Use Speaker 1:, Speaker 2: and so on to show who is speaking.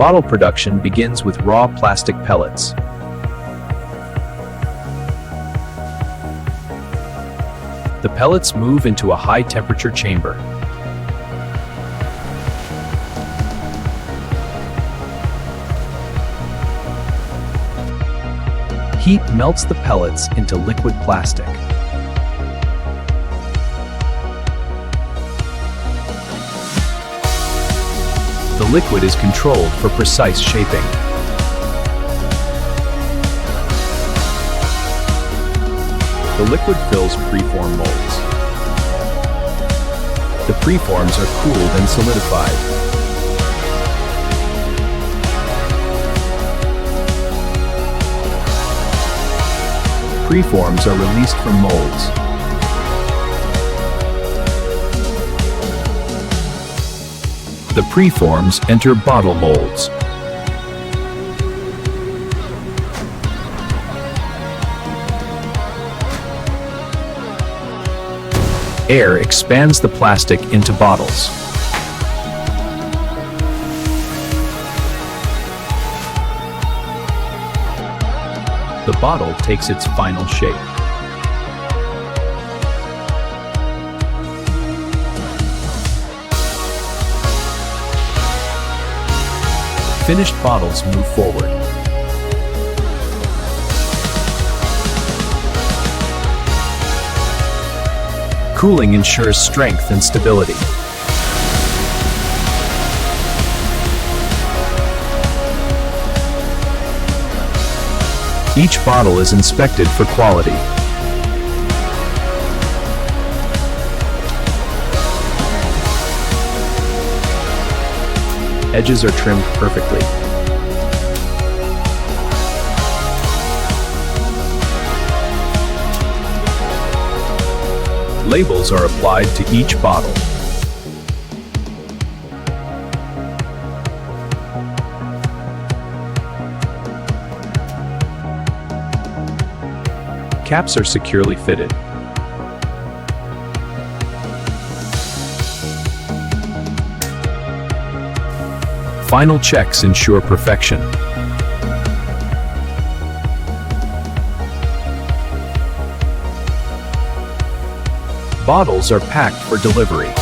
Speaker 1: Bottle production begins with raw plastic pellets. The pellets move into a high-temperature chamber. Heat melts the pellets into liquid plastic. The liquid is controlled for precise shaping. The liquid fills preform molds. The preforms are cooled and solidified. Preforms are released from molds. The preforms enter bottle molds. Air expands the plastic into bottles. The bottle takes its final shape. Finished bottles move forward. Cooling ensures strength and stability. Each bottle is inspected for quality. Edges are trimmed perfectly. Labels are applied to each bottle. Caps are securely fitted. Final checks ensure perfection. Bottles are packed for delivery.